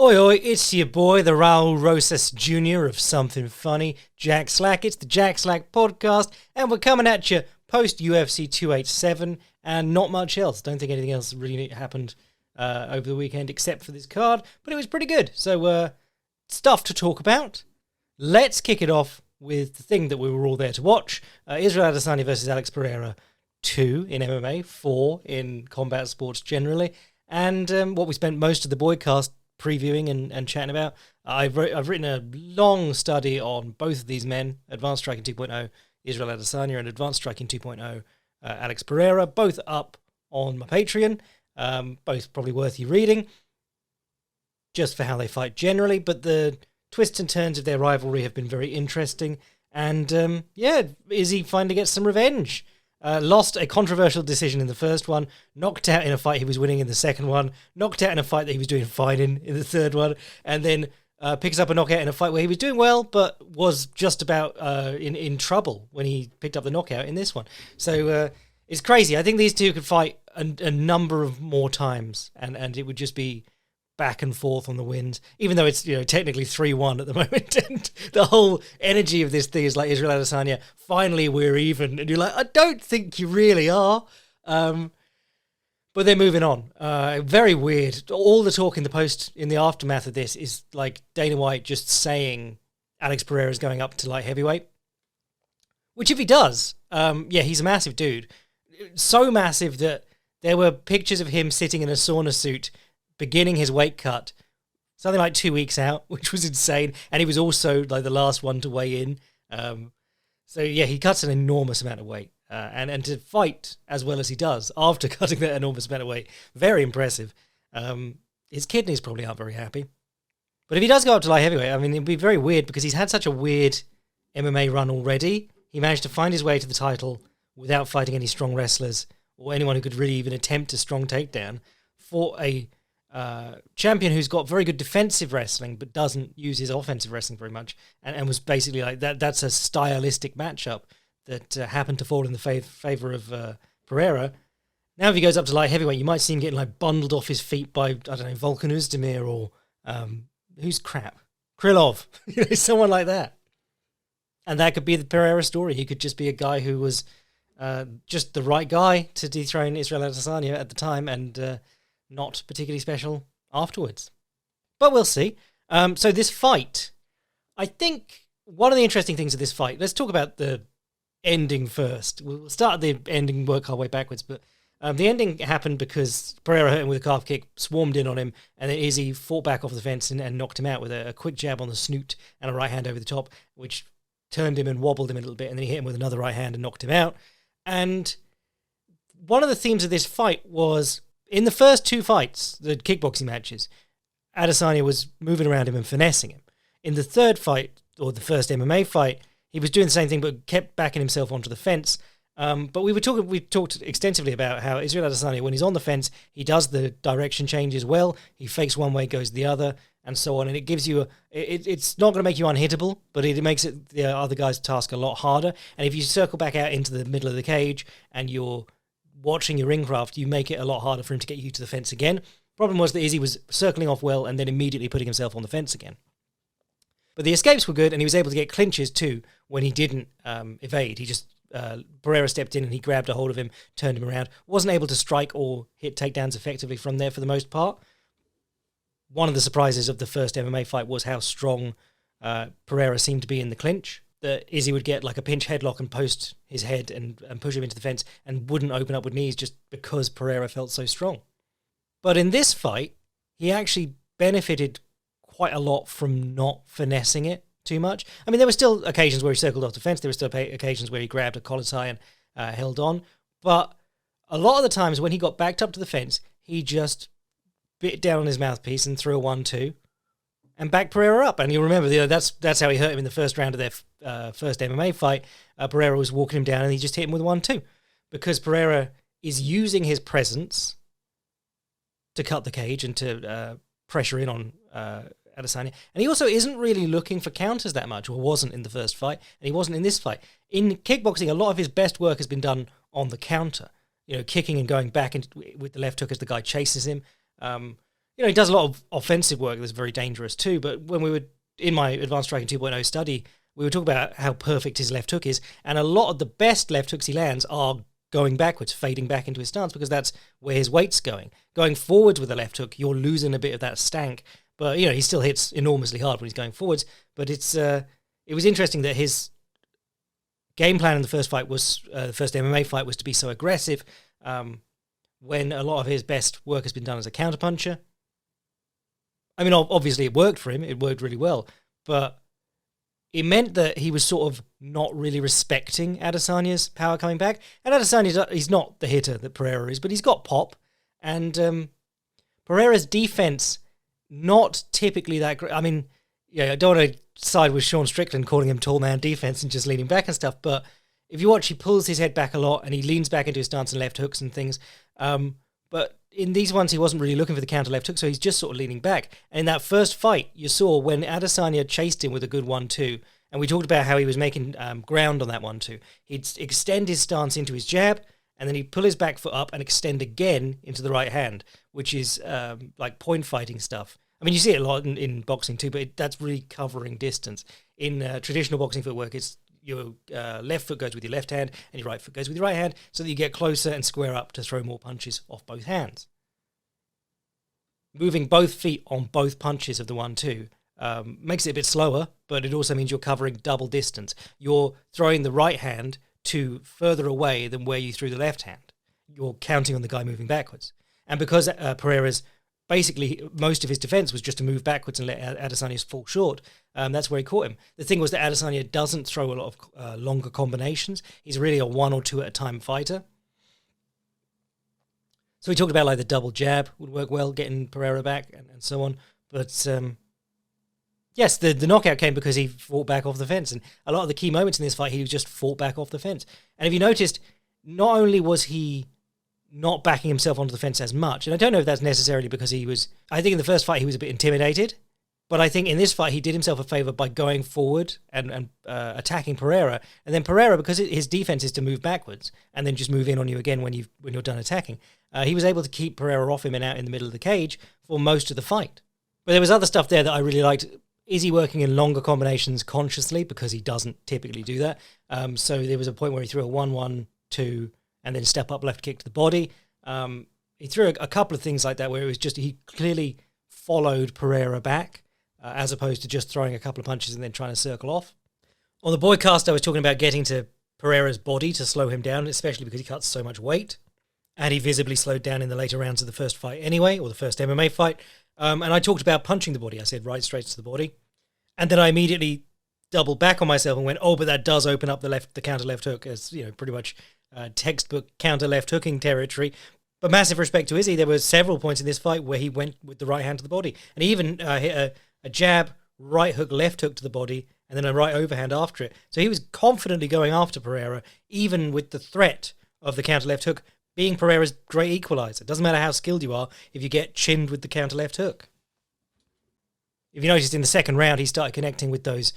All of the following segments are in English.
Oi, oi, it's your boy, the Raul Rosas Jr. of Something Funny, Jack Slack. It's the Jack Slack podcast, and we're coming at you post-UFC 287, and not much else. Don't think anything else really happened over the weekend except for this card, but it was pretty good. So, stuff to talk about. Let's kick it off with the thing that we were all there to watch. Israel Adesanya versus Alex Pereira, 2 in MMA, 4 in combat sports generally, and what we spent most of the boycast previewing and chatting about. I've written a long study on both of these men, Advanced Striking 2.0, Israel Adesanya, and Advanced Striking 2.0, Alex Pereira, both up on my Patreon, both probably worth you reading, just for how they fight generally, but the twists and turns of their rivalry have been very interesting, and Izzy finally gets some revenge. Lost a controversial decision in the first one, knocked out in a fight he was winning in the second one, knocked out in a fight that he was doing fine in the third one, and then picks up a knockout in a fight where he was doing well, but was just about in trouble when he picked up the knockout in this one. So it's crazy. I think these two could fight a number of more times, and it would just be back and forth on the wins, even though it's technically 3-1 at the moment, and the whole energy of this thing is like Israel Adesanya, finally we're even, and you're like, I don't think you really are, but they're moving on. Very weird. All the talk in the aftermath of this is like Dana White just saying Alex Pereira is going up to light heavyweight, which if he does, he's a massive dude, so massive that there were pictures of him sitting in a sauna suit beginning his weight cut, something like 2 weeks out, which was insane. And he was also like the last one to weigh in. He cuts an enormous amount of weight. And to fight as well as he does after cutting that enormous amount of weight, very impressive. His kidneys probably aren't very happy. But if he does go up to light heavyweight, I mean, it'd be very weird because he's had such a weird MMA run already. He managed to find his way to the title without fighting any strong wrestlers or anyone who could really even attempt a strong takedown. For a champion who's got very good defensive wrestling but doesn't use his offensive wrestling very much, and was basically like that's a stylistic matchup that happened to fall in the favor of Pereira. Now if he goes up to light heavyweight, you might see him getting like bundled off his feet by, I don't know, Volkan Oezdemir or who's crap? Krylov, someone like that. And that could be the Pereira story. He could just be a guy who was just the right guy to dethrone Israel Adesanya at the time, and not particularly special afterwards. But we'll see. So this fight, I think one of the interesting things of this fight, let's talk about the ending first. We'll start at the ending, work our way backwards, but the ending happened because Pereira hurt him with a calf kick, swarmed in on him, and then Izzy fought back off the fence and knocked him out with a quick jab on the snoot and a right hand over the top, which turned him and wobbled him a little bit, and then he hit him with another right hand and knocked him out. And one of the themes of this fight was, in the first two fights, the kickboxing matches, Adesanya was moving around him and finessing him. In the third fight, or the first MMA fight, he was doing the same thing but kept backing himself onto the fence. But we talked extensively about how Israel Adesanya, when he's on the fence, he does the direction changes well. He fakes one way, goes the other, and so on. And it gives you it's not going to make you unhittable, but it makes the other guy's task a lot harder. And if you circle back out into the middle of the cage and you're watching your ring craft, you make it a lot harder for him to get you to the fence again. Problem was that Izzy was circling off well and then immediately putting himself on the fence again. But the escapes were good, and he was able to get clinches too when he didn't evade. He just, Pereira stepped in and he grabbed a hold of him, turned him around. Wasn't able to strike or hit takedowns effectively from there for the most part. One of the surprises of the first MMA fight was how strong Pereira seemed to be in the clinch. That Izzy would get like a pinch headlock and post his head and push him into the fence and wouldn't open up with knees just because Pereira felt so strong. But in this fight, he actually benefited quite a lot from not finessing it too much. I mean, there were still occasions where he circled off the fence. There were still occasions where he grabbed a collar tie and held on. But a lot of the times when he got backed up to the fence, he just bit down on his mouthpiece and threw a 1-2. And back Pereira up. And you'll remember, that's how he hurt him in the first round of their first MMA fight. Pereira was walking him down and he just hit him with a 1-2. Because Pereira is using his presence to cut the cage and to pressure in on Adesanya. And he also isn't really looking for counters that much, or wasn't in the first fight, and he wasn't in this fight. In kickboxing, a lot of his best work has been done on the counter. Kicking and going back with the left hook as the guy chases him. he does a lot of offensive work that's very dangerous too. But when we were in my Advanced Striking 2.0 study, we were talking about how perfect his left hook is, and a lot of the best left hooks he lands are going backwards, fading back into his stance, because that's where his weight's going. Going forwards with a left hook, you're losing a bit of that stank. But, he still hits enormously hard when he's going forwards. But it was interesting that his game plan in the first fight was, the first MMA fight, was to be so aggressive, when a lot of his best work has been done as a counterpuncher. I mean, obviously it worked for him. It worked really well. But it meant that he was sort of not really respecting Adesanya's power coming back. And Adesanya, he's not the hitter that Pereira is, but he's got pop. And Pereira's defense, not typically that great. I mean, I don't want to side with Sean Strickland calling him tall man defense and just leaning back and stuff. But if you watch, he pulls his head back a lot and he leans back into his stance and left hooks and things. But in these ones, he wasn't really looking for the counter left hook, so he's just sort of leaning back. And in that first fight, you saw when Adesanya chased him with a good 1-2, and we talked about how he was making ground on that 1-2. He'd extend his stance into his jab, and then he'd pull his back foot up and extend again into the right hand, which is like point fighting stuff. I mean, you see it a lot in boxing too, but that's really covering distance. In traditional boxing footwork, it's your left foot goes with your left hand and your right foot goes with your right hand, so that you get closer and square up to throw more punches off both hands. Moving both feet on both punches of the 1-2 makes it a bit slower, but it also means you're covering double distance. You're throwing the right hand to further away than where you threw the left hand. You're counting on the guy moving backwards. And because Pereira's basically most of his defense was just to move backwards and let Adesanya fall short, that's where he caught him. The thing was that Adesanya doesn't throw a lot of longer combinations. He's really a one or two at a time fighter. So we talked about like the double jab would work well, getting Pereira back and so on. But yes, the knockout came because he fought back off the fence. And a lot of the key moments in this fight, he just fought back off the fence. And if you noticed, not only was he not backing himself onto the fence as much, and I don't know if that's necessarily because I think in the first fight he was a bit intimidated, but I think in this fight he did himself a favour by going forward and attacking Pereira, and then Pereira, because his defence is to move backwards and then just move in on you again when you're done attacking, he was able to keep Pereira off him and out in the middle of the cage for most of the fight. But there was other stuff there that I really liked. Is he working in longer combinations consciously? Because he doesn't typically do that. So there was a point where he threw a 1-1-2 and then step up left kick to the body. He threw a couple of things like that where it was just he clearly followed Pereira back as opposed to just throwing a couple of punches and then trying to circle off. On the broadcast, I was talking about getting to Pereira's body to slow him down, especially because he cuts so much weight. And he visibly slowed down in the later rounds of the first fight anyway, or the first MMA fight. And I talked about punching the body. I said right straight to the body. And then I immediately doubled back on myself and went, but that does open up the counter left hook as, pretty much textbook counter left hooking territory. But massive respect to Izzy. There were several points in this fight where he went with the right hand to the body. And he even hit a jab, right hook, left hook to the body, and then a right overhand after it. So he was confidently going after Pereira, even with the threat of the counter left hook being Pereira's great equalizer. It doesn't matter how skilled you are if you get chinned with the counter left hook. If you noticed in the second round, he started connecting with those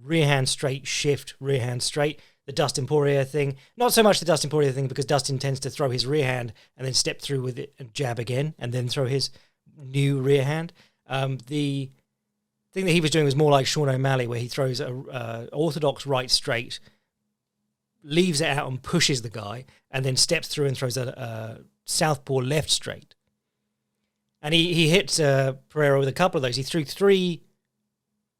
rear hand straight, shift, rear hand straight, the Dustin Poirier thing. Not so much the Dustin Poirier thing, because Dustin tends to throw his rear hand and then step through with it and jab again and then throw his new rear hand. The thing that he was doing was more like Sean O'Malley, where he throws a orthodox right straight, leaves it out and pushes the guy, and then steps through and throws a southpaw left straight. And he hit Pereira with a couple of those. He threw three.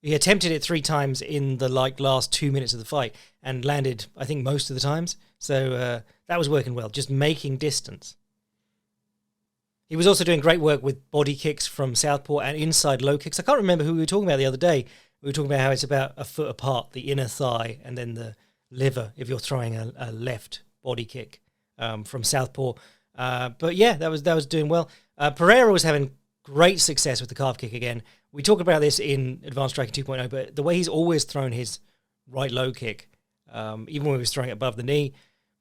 He attempted it 3 times in the last 2 minutes of the fight and landed, I think, most of the times. So that was working well, just making distance. He was also doing great work with body kicks from southpaw and inside low kicks. I can't remember who we were talking about the other day. We were talking about how it's about a foot apart, the inner thigh, and then the liver if you're throwing a left body kick from southpaw. But yeah, that was doing well. Pereira was having great success with the calf kick again. We talk about this in Advanced Striking 2.0, but the way he's always thrown his right low kick, even when he was throwing it above the knee,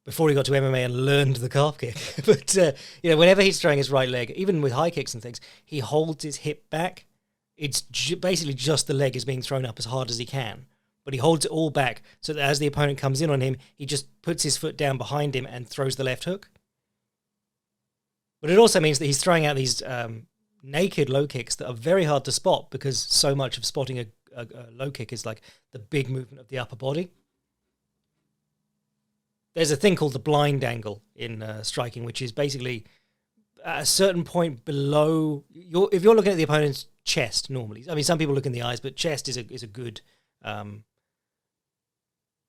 before he got to MMA and learned the calf kick. But whenever he's throwing his right leg, even with high kicks and things, he holds his hip back. It's basically just the leg is being thrown up as hard as he can. But he holds it all back so that as the opponent comes in on him, he just puts his foot down behind him and throws the left hook. But it also means that he's throwing out these naked low kicks that are very hard to spot because so much of spotting a low kick is like the big movement of the upper body. There's a thing called the blind angle in striking, which is basically at a certain point below if you're looking at the opponent's chest normally. I mean, some people look in the eyes, but chest is a good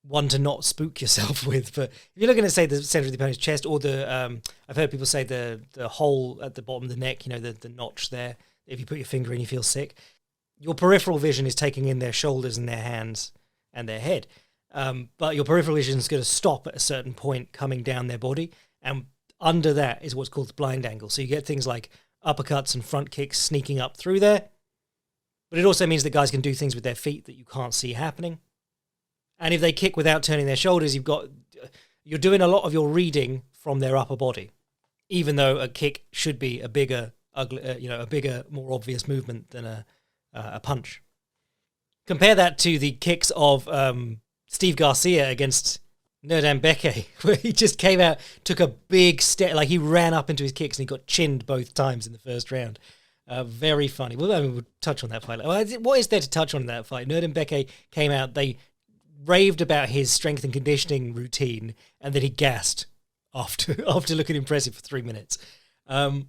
one to not spook yourself with. But if you're looking at, say, the center of the opponent's chest, or the I've heard people say the hole at the bottom of the neck, the notch there. If you put your finger in, you feel sick. Your peripheral vision is taking in their shoulders and their hands and their head. But your peripheral vision is going to stop at a certain point coming down their body. And under that is what's called the blind angle. So you get things like uppercuts and front kicks sneaking up through there. But it also means that guys can do things with their feet that you can't see happening. And if they kick without turning their shoulders, you're doing a lot of your reading from their upper body, even though a kick should be a bigger, more obvious movement than a punch. Compare that to the kicks of Steve Garcia against Nerdambeke, where he just came out, took a big step, like he ran up into his kicks and he got chinned both times in the first round. Very funny. We'll touch on that fight. What is there to touch on in that fight? Nerdambeke came out, they raved about his strength and conditioning routine, and then he gassed after looking impressive for 3 minutes. But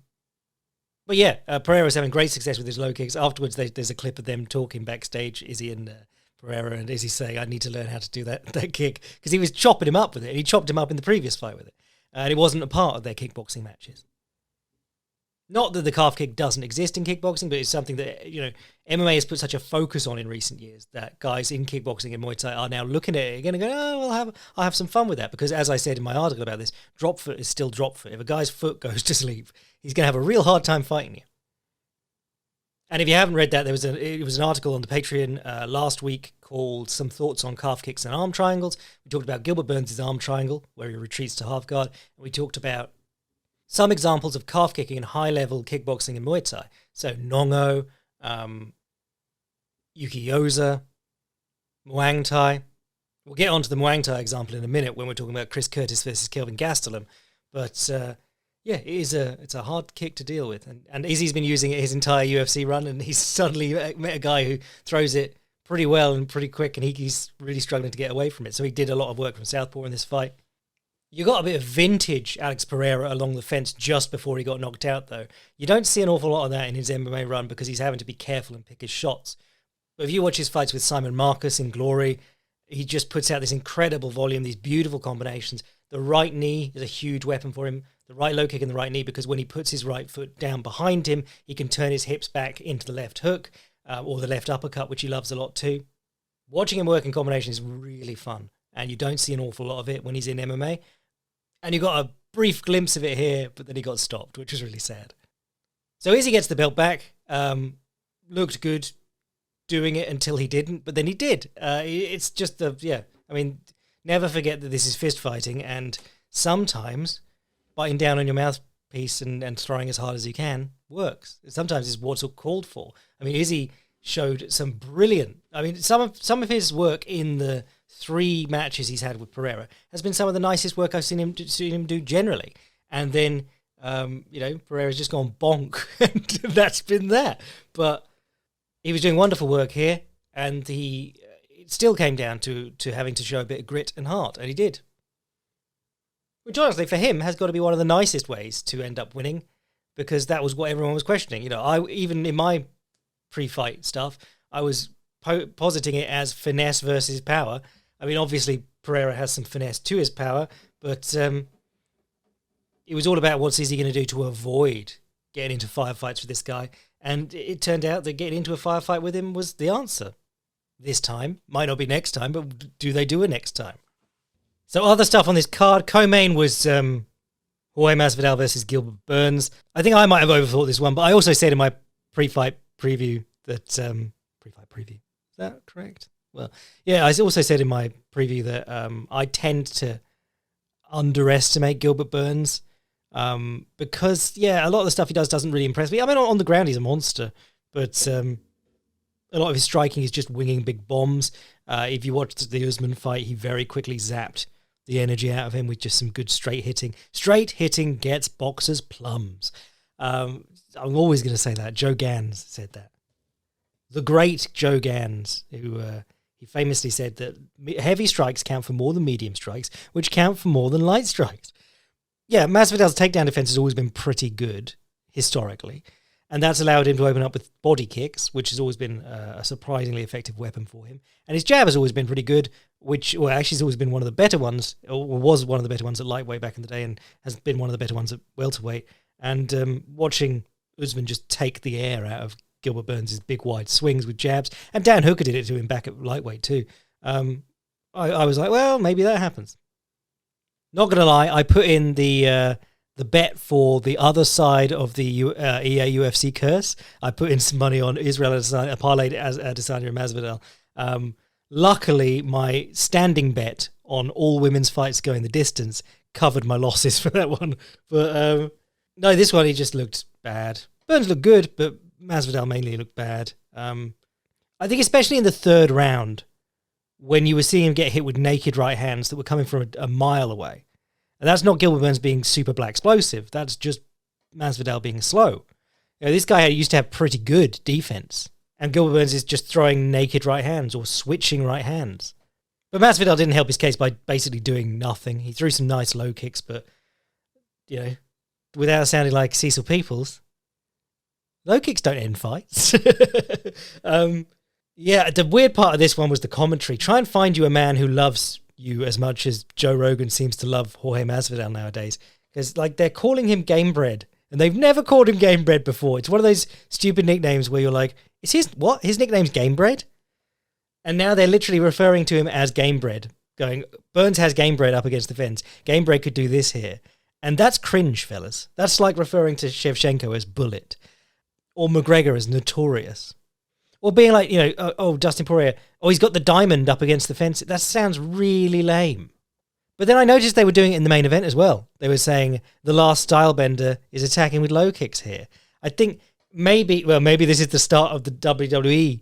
yeah, Pereira was having great success with his low kicks. Afterwards, there's a clip of them talking backstage, Izzy and Pereira, and Izzy saying, I need to learn how to do that kick, because he was chopping him up with it, and he chopped him up in the previous fight with it. And it wasn't a part of their kickboxing matches. Not that the calf kick doesn't exist in kickboxing, but it's something that, MMA has put such a focus on in recent years that guys in kickboxing and Muay Thai are now looking at it again and going, I'll have some fun with that. Because as I said in my article about this, drop foot is still drop foot. If a guy's foot goes to sleep, he's going to have a real hard time fighting you. And if you haven't read that, it was an article on the Patreon last week called Some Thoughts on Calf Kicks and Arm Triangles. We talked about Gilbert Burns' arm triangle, where he retreats to half guard. And we talked about some examples of calf kicking in high-level kickboxing and Muay Thai. So Nongo, Yuki Yoza, Muang Thai. We'll get onto the Muang Thai example in a minute when we're talking about Chris Curtis versus Kelvin Gastelum. But it's a hard kick to deal with. And Izzy's been using it his entire UFC run, and he's suddenly met a guy who throws it pretty well and pretty quick, and he's really struggling to get away from it. So he did a lot of work from southpaw in this fight. You got a bit of vintage Alex Pereira along the fence just before he got knocked out, though. You don't see an awful lot of that in his MMA run because he's having to be careful and pick his shots. But if you watch his fights with Simon Marcus in Glory, he just puts out this incredible volume, these beautiful combinations. The right knee is a huge weapon for him. The right low kick and the right knee, because when he puts his right foot down behind him, he can turn his hips back into the left hook or the left uppercut, which he loves a lot too. Watching him work in combination is really fun, and you don't see an awful lot of it when he's in MMA. And you got a brief glimpse of it here, but then he got stopped, which was really sad. So Izzy gets the belt back. Looked good doing it until he didn't, but then he did. It's just never forget that this is fist fighting, and sometimes biting down on your mouthpiece and throwing as hard as you can works. Sometimes it's what's called for. I mean, Izzy showed some brilliant... I mean, some of his work in the 3 matches he's had with Pereira has been some of the nicest work I've seen him do generally. And then, Pereira's just gone bonk, and that's been that. But he was doing wonderful work here, and it still came down to having to show a bit of grit and heart, and he did. Which honestly, for him, has got to be one of the nicest ways to end up winning, because that was what everyone was questioning. Even in my pre-fight stuff, I was positing it as finesse versus power. I mean, obviously, Pereira has some finesse to his power, but it was all about what's Izzy going to do to avoid getting into firefights with this guy. And it turned out that getting into a firefight with him was the answer. This time. Might not be next time, but do they do it next time? So other stuff on this card. Co-main was Jorge Masvidal versus Gilbert Burns. I think I might have overthought this one, but I also said in my pre-fight preview that... pre-fight preview. Is that correct? Well, yeah, I also said in my preview that I tend to underestimate Gilbert Burns because, a lot of the stuff he does doesn't really impress me. I mean, on the ground, he's a monster, but a lot of his striking is just winging big bombs. If you watched the Usman fight, he very quickly zapped the energy out of him with just some good straight hitting. Straight hitting gets boxers plums. I'm always going to say that. Joe Gans said that. The great Joe Gans, who he famously said that heavy strikes count for more than medium strikes, which count for more than light strikes. Yeah, Masvidal's takedown defense has always been pretty good, historically. And that's allowed him to open up with body kicks, which has always been a surprisingly effective weapon for him. And his jab has always been pretty good, actually has always been one of the better ones, or was one of the better ones at lightweight back in the day, and has been one of the better ones at welterweight. And watching Usman just take the air out of Gilbert Burns' big wide swings with jabs, and Dan Hooker did it to him back at lightweight too. I was like, well, maybe that happens. Not going to lie, I put in the bet for the other side of the EA UFC curse. I put in some money on Israel Adesanya, parlayed as Adesanya and Masvidal. Luckily, my standing bet on all women's fights going the distance covered my losses for that one. But no, this one, he just looked bad. Burns looked good, but Masvidal mainly looked bad. I think especially in the third round, when you were seeing him get hit with naked right hands that were coming from a mile away. And that's not Gilbert Burns being super black explosive. That's just Masvidal being slow. This guy used to have pretty good defense. And Gilbert Burns is just throwing naked right hands or switching right hands. But Masvidal didn't help his case by basically doing nothing. He threw some nice low kicks, but, without sounding like Cecil Peoples, low kicks don't end fights. The weird part of this one was the commentary. Try and find you a man who loves you as much as Joe Rogan seems to love Jorge Masvidal nowadays. Because, they're calling him Game Bread. And they've never called him Game Bread before. It's one of those stupid nicknames where you're like, is his nickname's Game Bread? And now they're literally referring to him as Game Bread. Going, Burns has Game Bread up against the fence. Game Bread could do this here. And that's cringe, fellas. That's like referring to Shevchenko as Bullet. Or McGregor as Notorious. Or being like, Dustin Poirier, he's got the diamond up against the fence. That sounds really lame. But then I noticed they were doing it in the main event as well. They were saying the last stylebender is attacking with low kicks here. I think maybe this is the start of the WWE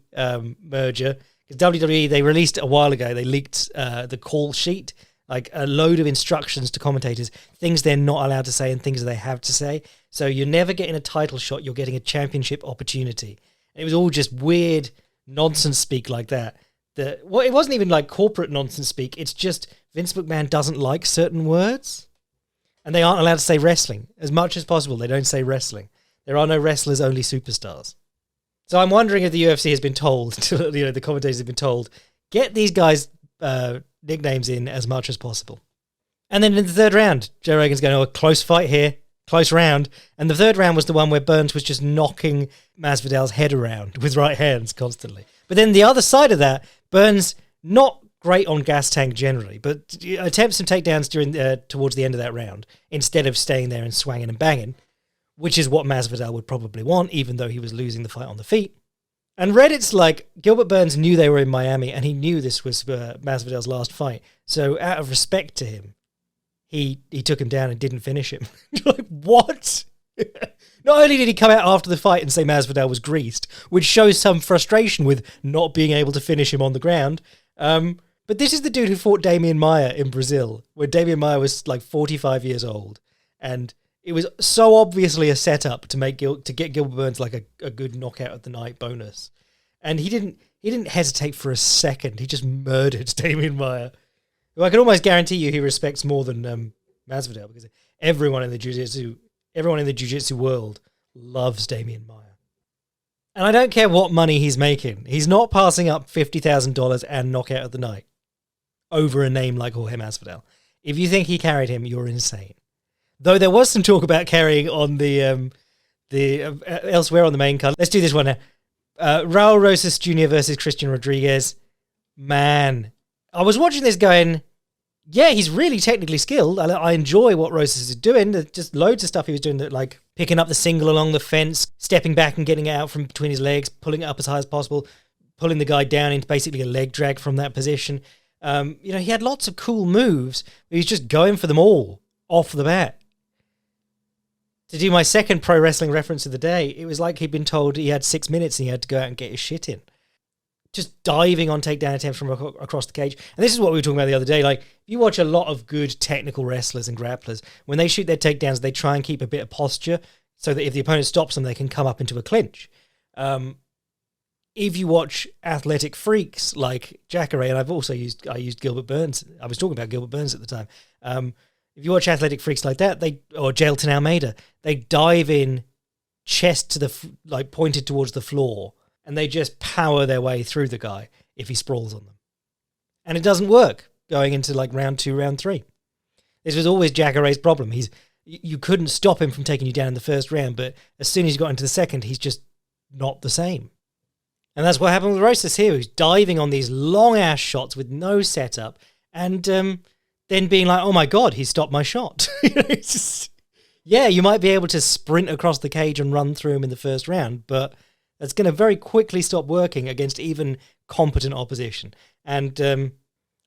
merger. Because WWE, they released a while ago, they leaked the call sheet, like a load of instructions to commentators, things they're not allowed to say and things they have to say. So you're never getting a title shot, you're getting a championship opportunity. It was all just weird nonsense speak like that. It wasn't even like corporate nonsense speak. It's just Vince McMahon doesn't like certain words. And they aren't allowed to say wrestling. As much as possible, they don't say wrestling. There are no wrestlers, only superstars. So I'm wondering if the UFC has been told, the commentators have been told, get these guys' nicknames in as much as possible. And then in the third round, Joe Rogan's going, a close fight here. Close round. And the third round was the one where Burns was just knocking Masvidal's head around with right hands constantly. But then the other side of that, Burns, not great on gas tank generally, but attempts some takedowns towards the end of that round instead of staying there and swanging and banging, which is what Masvidal would probably want, even though he was losing the fight on the feet. And Reddit's like, Gilbert Burns knew they were in Miami and he knew this was Masvidal's last fight. So out of respect to him, he took him down and didn't finish him. Like, what? Not only did he come out after the fight and say Masvidal was greased, which shows some frustration with not being able to finish him on the ground, but this is the dude who fought Damian Maia in Brazil, where Damian Maia was like 45 years old, and it was so obviously a setup to get Gilbert Burns like a good knockout of the night bonus. And he didn't hesitate for a second. He just murdered Damian Maia. Well, I can almost guarantee you he respects more than Masvidal, because everyone in the jiu-jitsu world loves Damian Maia. And I don't care what money he's making. He's not passing up $50,000 and knockout of the night over a name like Jorge Masvidal. If you think he carried him, you're insane. Though there was some talk about carrying on the elsewhere on the main card. Let's do this one now. Raul Rosas Jr. versus Christian Rodriguez. Man, I was watching this going, yeah, he's really technically skilled. I enjoy what Rosas is doing. There's just loads of stuff he was doing, that like picking up the single along the fence, stepping back and getting it out from between his legs, pulling it up as high as possible, pulling the guy down into basically a leg drag from that position. He had lots of cool moves, but he was just going for them all off the bat. To do my second pro wrestling reference of the day, it was like he'd been told he had 6 minutes and he had to go out and get his shit in. Just diving on takedown attempts from across the cage. And this is what we were talking about the other day. Like, you watch a lot of good technical wrestlers and grapplers. When they shoot their takedowns, they try and keep a bit of posture so that if the opponent stops them, they can come up into a clinch. If you watch athletic freaks like Jacare, and I used Gilbert Burns. I was talking about Gilbert Burns at the time. If you watch athletic freaks like that, or Jailton Almeida, they dive in chest to the pointed towards the floor, and they just power their way through the guy if he sprawls on them. And it doesn't work going into round 2, round 3. This was always Jacare's problem. You couldn't stop him from taking you down in the first round, but as soon as you got into the second, he's just not the same. And that's what happened with Rosas here, who's diving on these long-ass shots with no setup, and then being like, oh my God, he stopped my shot. It's just, yeah, you might be able to sprint across the cage and run through him in the first round, but that's going to very quickly stop working against even competent opposition. And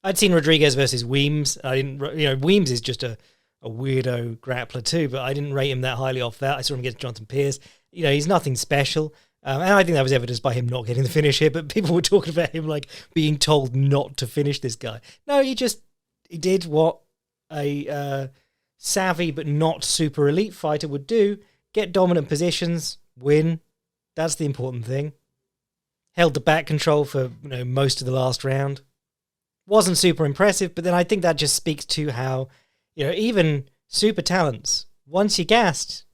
I'd seen Rodriguez versus Weems. Weems is just a weirdo grappler too, but I didn't rate him that highly off that. I saw him against Jonathan Pierce. He's nothing special. And I think that was evidenced by him not getting the finish here, but people were talking about him being told not to finish this guy. No, he did what a savvy but not super elite fighter would do: get dominant positions, win. That's the important thing. Held the back control for most of the last round. Wasn't super impressive, but then I think that just speaks to how even super talents, once you're gassed,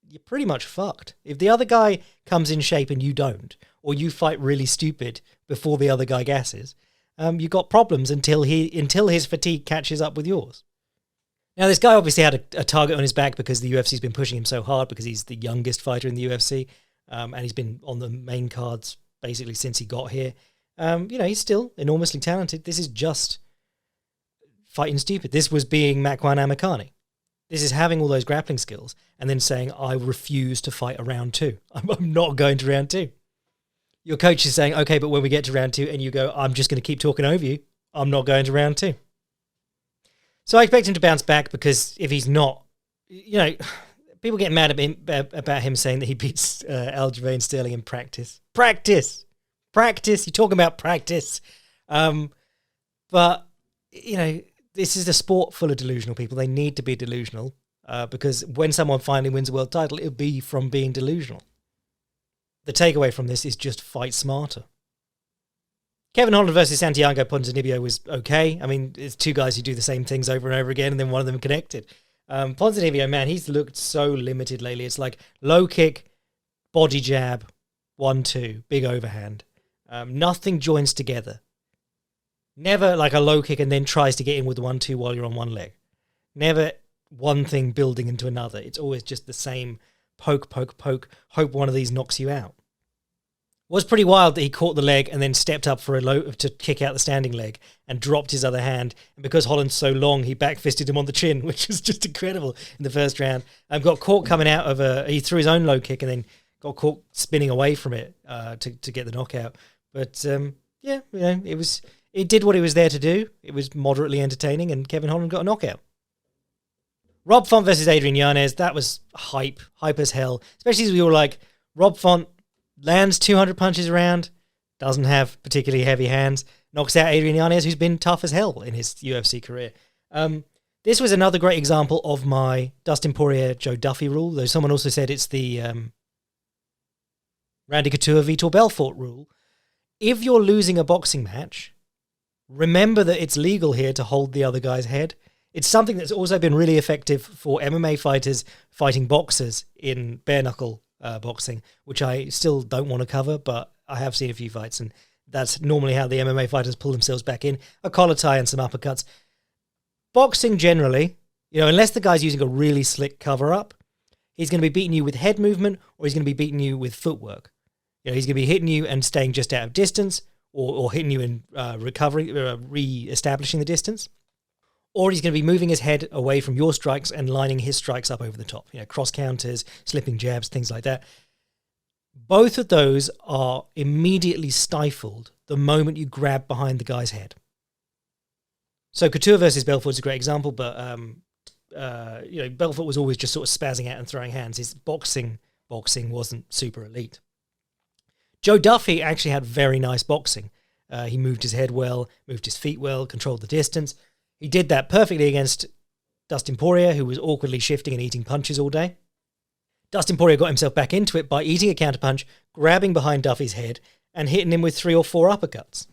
you're pretty much fucked. If the other guy comes in shape and you don't, or you fight really stupid before the other guy gasses, you got problems until his fatigue catches up with yours. Now, this guy obviously had a target on his back because the UFC's been pushing him so hard because he's the youngest fighter in the UFC, and he's been on the main cards basically since he got here. He's still enormously talented. This is just fighting stupid. This was being Makwan Amakani. This is having all those grappling skills and then saying, I refuse to fight a round 2. I'm not going to round 2. Your coach is saying, okay, but when we get to round 2 and you go, I'm just going to keep talking over you, I'm not going to round 2. So I expect him to bounce back, because if he's not, people get mad about him saying that he beats Aljamain Sterling in practice. Practice! You're talking about practice. But, this is a sport full of delusional people. They need to be delusional, because when someone finally wins a world title, it'll be from being delusional. The takeaway from this is just fight smarter. Kevin Holland versus Santiago Ponzinibbio was okay. I mean, it's two guys who do the same things over and over again, and then one of them connected. Ponzinibbio, man, he's looked so limited lately. It's like low kick, body jab, 1-2, big overhand. Nothing joins together. Never like a low kick and then tries to get in with 1-2 while you're on one leg. Never one thing building into another. It's always just the same poke, hope one of these knocks you out. Was pretty wild that he caught the leg and then stepped up for to kick out the standing leg and dropped his other hand. And because Holland's so long, he back-fisted him on the chin, which was just incredible in the first round. Got caught coming out of he threw his own low kick and then got caught spinning away from it to get the knockout. But it did what it was there to do. It was moderately entertaining, and Kevin Holland got a knockout. Rob Font versus Adrian Yanez, that was hype as hell. Especially as we were like, Rob Font lands 200 punches around, doesn't have particularly heavy hands, knocks out Adrian Yanez, who's been tough as hell in his UFC career. This was another great example of my Dustin Poirier, Joe Duffy rule, though someone also said it's the Randy Couture, Vitor Belfort rule. If you're losing a boxing match, remember that it's legal here to hold the other guy's head. It's something that's also been really effective for MMA fighters fighting boxers in bare-knuckle boxing, which I still don't want to cover, but I have seen a few fights, and that's normally how the MMA fighters pull themselves back in. A collar tie and some uppercuts. Boxing generally, unless the guy's using a really slick cover-up, he's going to be beating you with head movement, or he's going to be beating you with footwork. He's going to be hitting you and staying just out of distance, or hitting you and re-establishing the distance. Or he's going to be moving his head away from your strikes and lining his strikes up over the top. Cross counters, slipping jabs, things like that. Both of those are immediately stifled the moment you grab behind the guy's head. So Couture versus Belfort is a great example, but Belfort was always just sort of spazzing out and throwing hands. His boxing wasn't super elite. Joe Duffy actually had very nice boxing. He moved his head well, moved his feet well, controlled the distance. He did that perfectly against Dustin Poirier, who was awkwardly shifting and eating punches all day. Dustin Poirier got himself back into it by eating a counterpunch, grabbing behind Duffy's head, and hitting him with 3 or 4 uppercuts.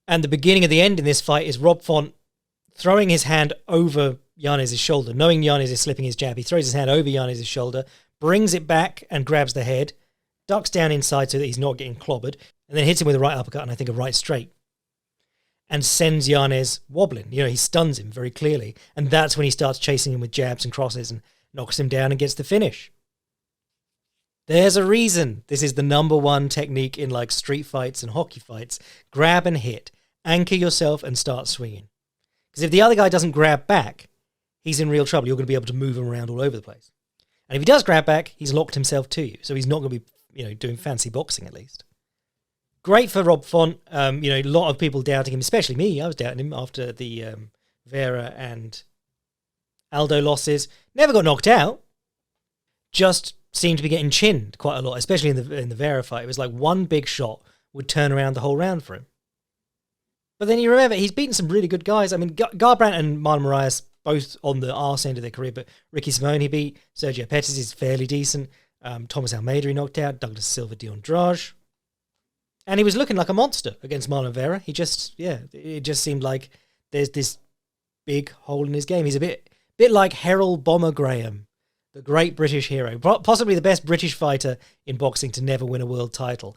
And the beginning of the end in this fight is Rob Font throwing his hand over Yanez's shoulder. Knowing Yanez is slipping his jab, he throws his hand over Yanez's shoulder, brings it back and grabs the head, ducks down inside so that he's not getting clobbered, and then hits him with a right uppercut and I think a right straight. And sends Yanez wobbling. He stuns him very clearly. And that's when he starts chasing him with jabs and crosses and knocks him down and gets the finish. There's a reason this is the number one technique in like street fights and hockey fights. Grab and hit. Anchor yourself and start swinging. Because if the other guy doesn't grab back, he's in real trouble. You're going to be able to move him around all over the place. And if he does grab back, he's locked himself to you. So he's not going to be, doing fancy boxing at least. Great for Rob Font. A lot of people doubting him, especially me. I was doubting him after the Vera and Aldo losses. Never got knocked out. Just seemed to be getting chinned quite a lot, especially in the Vera fight. It was like one big shot would turn around the whole round for him. But then you remember, he's beaten some really good guys. I mean, Garbrandt and Marlon Moraes, both on the arse end of their career, but Ricky Simone he beat. Sergio Pettis is fairly decent. Thomas Almeida he knocked out. Douglas Silva de Andrade. And he was looking like a monster against Marlon Vera. It just seemed like there's this big hole in his game. He's a bit like Harold Bomber Graham, the great British hero, possibly the best British fighter in boxing to never win a world title.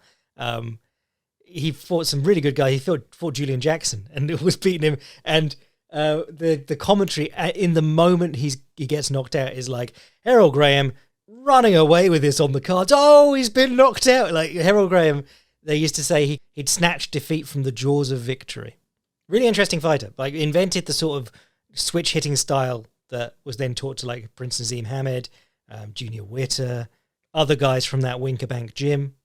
He fought some really good guys. He fought Julian Jackson and was beating him. And the commentary in the moment he gets knocked out is like, Harold Graham running away with this on the cards. Oh, he's been knocked out. Like Harold Graham, they used to say he'd snatched defeat from the jaws of victory. Really interesting fighter. Like invented the sort of switch hitting style that was then taught to like Prince Nazim Hamed, Junior Witter, other guys from that Winkerbank gym.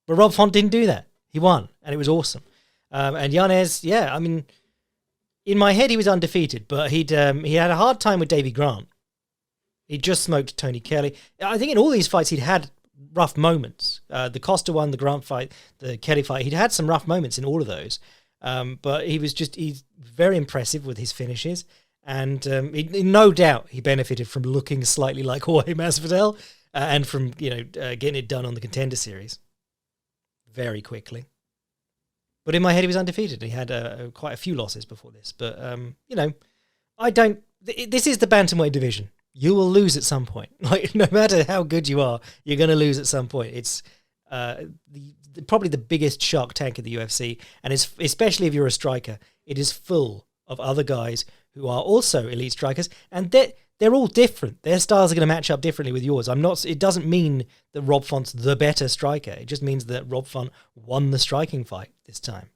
But Rob Font didn't do that. He won, and it was awesome. And Yanez, in my head he was undefeated, but he had a hard time with Davey Grant. He just smoked Tony Kelly. I think in all these fights he'd had rough moments. The Costa one, the Grant fight, the Kelly fight, he'd had some rough moments in all of those. But he's very impressive with his finishes. And no doubt he benefited from looking slightly like Jorge Masvidal and from getting it done on the Contender Series very quickly. But in my head he was undefeated. He had quite a few losses before this. But, I don't... This is the bantamweight division. You will lose at some point. Like, no matter how good you are, you're going to lose at some point. It's probably the biggest shark tank of the UFC, and it's, especially if you're a striker, it is full of other guys who are also elite strikers, and they're all different. Their styles are going to match up differently with yours. It doesn't mean that Rob Font's the better striker. It just means that Rob Font won the striking fight this time.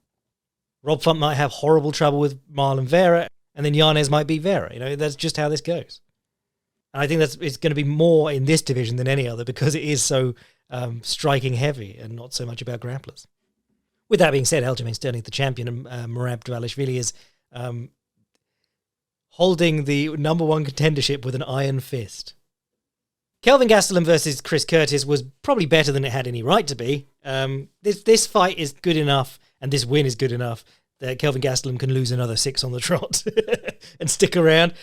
Rob Font might have horrible trouble with Marlon Vera, and then Yanez might beat Vera. That's just how this goes. And I think it's going to be more in this division than any other because it is so striking heavy and not so much about grapplers. With that being said, Aljamain Sterling, the champion, and Merab Dvalishvili is holding the number one contendership with an iron fist. Kelvin Gastelum versus Chris Curtis was probably better than it had any right to be. This fight is good enough, and this win is good enough, that Kelvin Gastelum can lose another 6 on the trot and stick around.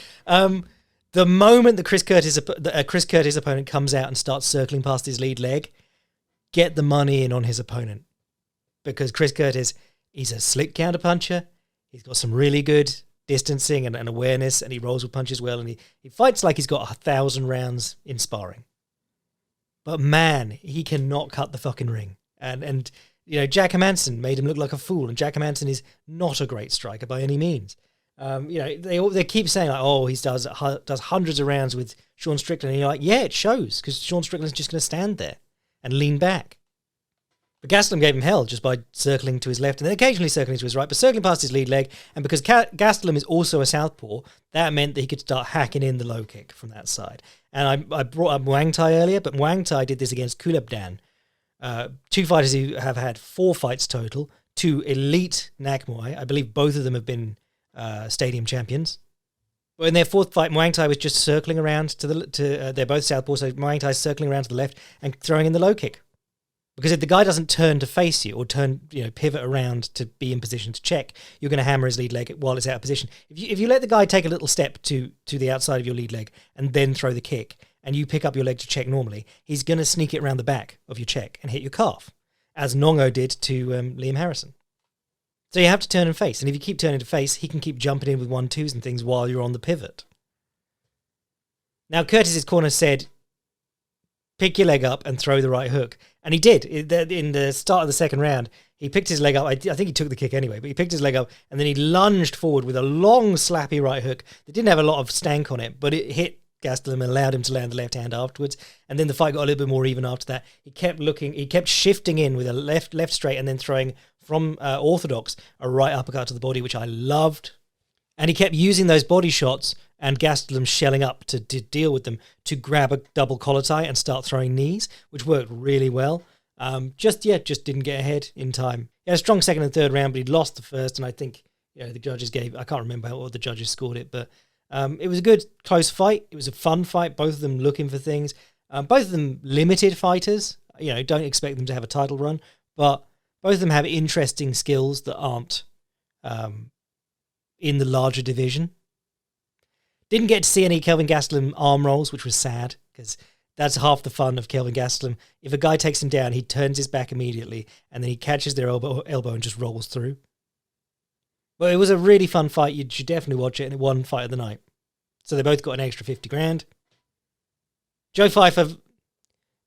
The moment the Chris Curtis opponent comes out and starts circling past his lead leg, get the money in on his opponent. Because Chris Curtis, he's a slick counterpuncher. He's got some really good distancing and awareness, and he rolls with punches well, and he fights like he's got 1,000 rounds in sparring. But man, he cannot cut the fucking ring. And Jack Hermansson made him look like a fool, and Jack Hermansson is not a great striker by any means. They keep saying like, he does hundreds of rounds with Sean Strickland, and you're like, yeah, it shows, because Sean Strickland's just going to stand there and lean back. But Gastelum gave him hell just by circling to his left and then occasionally circling to his right, but circling past his lead leg. And because Gastelum is also a southpaw, that meant that he could start hacking in the low kick from that side. And I brought up Muang Thai earlier, but Muang Thai did this against Kulab Dan. 2 fighters who have had 4 fights total, 2 elite Nak Muay. I believe both of them have been stadium champions. But in their 4th fight, Muang Thai was just circling around they're both southpaw, so Muang Thai is circling around to the left and throwing in the low kick. Because if the guy doesn't turn to face you or pivot around to be in position to check, you're going to hammer his lead leg while it's out of position. If you let the guy take a little step to the outside of your lead leg and then throw the kick, and you pick up your leg to check normally, he's going to sneak it around the back of your check and hit your calf, as Nongo did to Liam Harrison. So you have to turn and face, and if you keep turning to face, he can keep jumping in with 1-2s and things while you're on the pivot. Now, Curtis's corner said, pick your leg up and throw the right hook. And he did. In the start of the second round, he picked his leg up. I think he took the kick anyway, but he picked his leg up and then he lunged forward with a long, slappy right hook that didn't have a lot of stank on it, but it hit Gastelum and allowed him to land the left hand afterwards. And then the fight got a little bit more even after that. He kept shifting in with a left straight and then throwing from orthodox a right uppercut to the body, which I loved. And he kept using those body shots and Gastelum shelling up to deal with them, to grab a double collar tie and start throwing knees, which worked really well. Just didn't get ahead in time. He had a strong second and third round, but he'd lost the first, and I think the judges I can't remember what the judges scored it, but it was a good, close fight. It was a fun fight, both of them looking for things. Both of them limited fighters. Don't expect them to have a title run, but both of them have interesting skills that aren't in the larger division. Didn't get to see any Kelvin Gastelum arm rolls, which was sad, because that's half the fun of Kelvin Gastelum. If a guy takes him down, he turns his back immediately, and then he catches their elbow and just rolls through. But it was a really fun fight. You should definitely watch it, and it won fight of the night. So they both got an extra 50 grand. Joe Pyfer,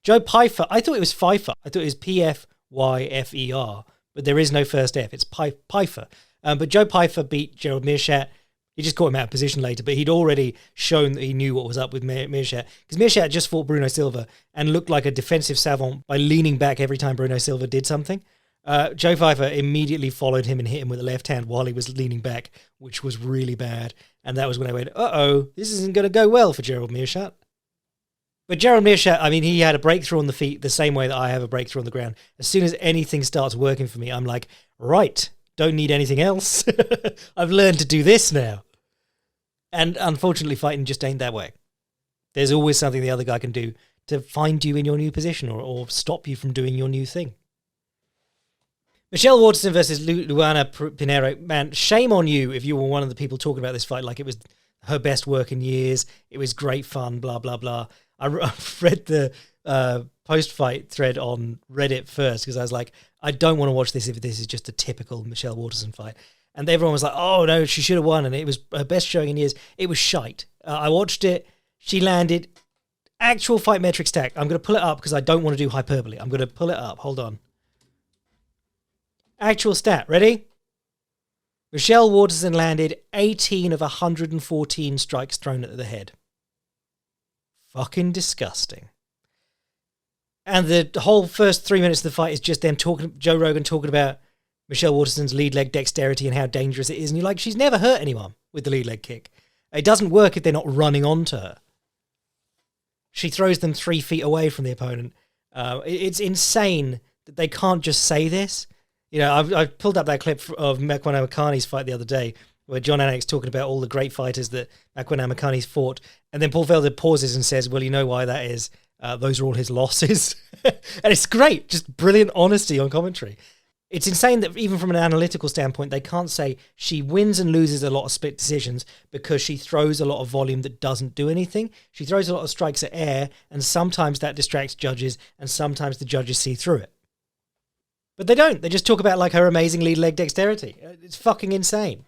I thought it was Pfeiffer. I thought it was P-F-Y-F-E-R, but there is no first F. It's Pyfer. But Joe Pyfer beat Gerald Meerschaert. He just caught him out of position later, but he'd already shown that he knew what was up with Meerschaert, because Meerschaert just fought Bruno Silva and looked like a defensive savant by leaning back every time Bruno Silva did something. Joe Pyfer immediately followed him and hit him with a left hand while he was leaning back, which was really bad. And that was when I went, this isn't going to go well for Gerald Meerschaert. But Gerald Meerschaert, he had a breakthrough on the feet the same way that I have a breakthrough on the ground. As soon as anything starts working for me, I'm like, right, don't need anything else. I've learned to do this now. And unfortunately, fighting just ain't that way. There's always something the other guy can do to find you in your new position or stop you from doing your new thing. Michelle Waterson versus Luana Pinheiro. Man, shame on you if you were one of the people talking about this fight like it was her best work in years. It was great fun, blah, blah, blah. I read the post-fight thread on Reddit first because I was like, I don't want to watch this if this is just a typical Michelle Waterson fight. And everyone was like, oh, no, she should have won. And it was her best showing in years. It was shite. I watched it. She landed actual fight metric stack. I'm going to pull it up because I don't want to do hyperbole. I'm going to pull it up. Hold on. Actual stat. Ready? Michelle Waterson landed 18 of 114 strikes thrown at the head. Fucking disgusting. And the whole first 3 minutes of the fight is just them talking, Joe Rogan talking about Michelle Waterson's lead leg dexterity and how dangerous it is. And you're like, she's never hurt anyone with the lead leg kick. It doesn't work if they're not running onto her. She throws them 3 feet away from the opponent. It's insane that they can't just say this. I pulled up that clip of Makwan Amakani's fight the other day where John Anik's talking about all the great fighters that Makwan Amakani's fought. And then Paul Felder pauses and says, well, you know why that is? Those are all his losses. And it's great. Just brilliant honesty on commentary. It's insane that even from an analytical standpoint, they can't say she wins and loses a lot of split decisions because she throws a lot of volume that doesn't do anything. She throws a lot of strikes at air, and sometimes that distracts judges, and sometimes the judges see through it. But they don't. They just talk about like her amazing lead leg dexterity. It's fucking insane.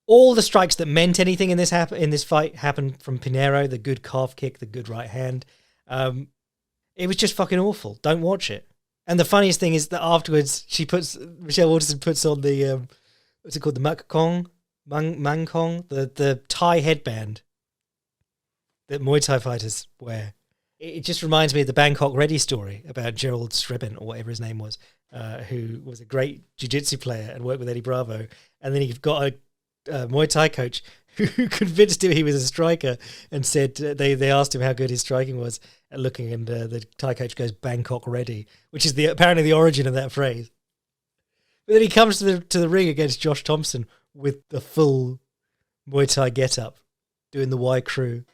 All the strikes that meant anything in this fight happened from Pinheiro, the good calf kick, the good right hand. It was just fucking awful. Don't watch it. And the funniest thing is that afterwards, Michelle Waterson puts on the, what's it called? The Mangkong, the Thai headband that Muay Thai fighters wear. It just reminds me of the Bangkok Ready story about Gerald Strebin, or whatever his name was, who was a great jiu-jitsu player and worked with Eddie Bravo. And then he got a Muay Thai coach who convinced him he was a striker and said, they asked him how good his striking was at looking, and the Thai coach goes, Bangkok Ready, which is apparently the origin of that phrase. But then he comes to the ring against Josh Thompson with the full Muay Thai get-up, doing the Y crew.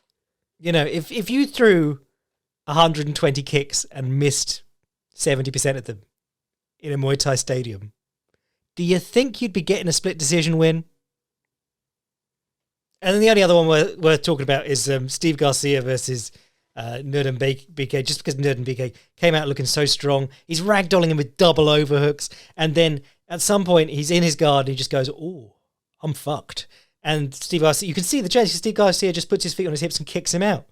If you threw 120 kicks and missed 70% of them in a Muay Thai stadium, do you think you'd be getting a split decision win? And then the only other one worth talking about is Steve Garcia versus Nurden BK, just because Nurden BK came out looking so strong. He's ragdolling him with double overhooks. And then at some point, he's in his guard and he just goes, oh, I'm fucked. And Steve Garcia, you can see the change. Steve Garcia just puts his feet on his hips and kicks him out.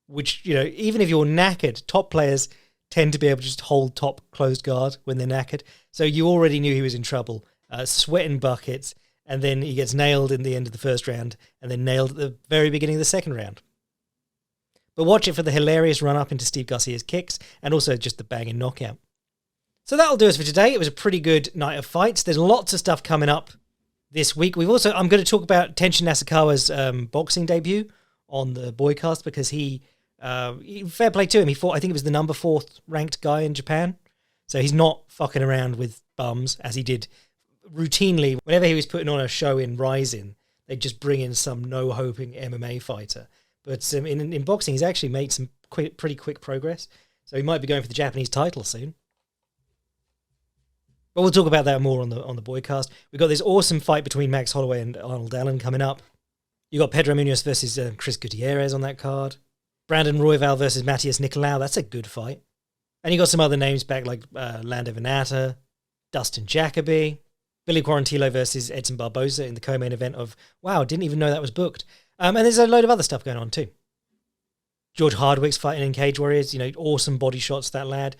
Which, even if you're knackered, top players tend to be able to just hold top closed guard when they're knackered. So you already knew he was in trouble. Sweating buckets. And then he gets nailed in the end of the first round and then nailed at the very beginning of the second round. But watch it for the hilarious run-up into Steve Garcia's kicks and also just the banging knockout. So that'll do us for today. It was a pretty good night of fights. There's lots of stuff coming up this week. I'm going to talk about Tenshin Nasukawa's boxing debut on the Boycast because he fair play to him. He fought, I think it was the number 4th ranked guy in Japan. So he's not fucking around with bums as he did routinely. Whenever he was putting on a show in Rising, they'd just bring in some no-hoping MMA fighter. But in boxing, he's actually made some pretty quick progress. So he might be going for the Japanese title soon. But we'll talk about that more on the Boycast. We've got this awesome fight between Max Holloway and Arnold Allen coming up. You got Pedro Munoz versus Chris Gutierrez on that card. Brandon Royval versus Matthias Nicolau. That's a good fight. And you got some other names back like Lando Venata, Dustin Jacoby, Billy Quarantillo versus Edson Barboza in the co-main event of, wow, didn't even know that was booked. And there's a load of other stuff going on too. George Hardwick's fighting in Cage Warriors, awesome body shots, that lad.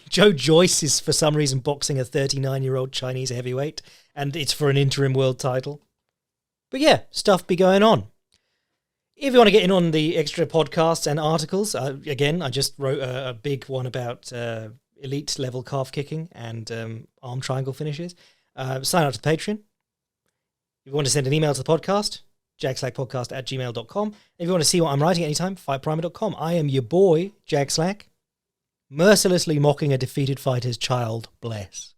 Joe Joyce is for some reason boxing a 39-year-old Chinese heavyweight, and it's for an interim world title. But yeah, stuff be going on. If you want to get in on the extra podcasts and articles, again, I just wrote a big one about elite level calf kicking and arm triangle finishes. Sign up to the Patreon. If you want to send an email to the podcast, jackslackpodcast@gmail.com. If you want to see what I'm writing anytime, fightprimer.com. I am your boy, Jack Slack, mercilessly mocking a defeated fighter's child. Bless.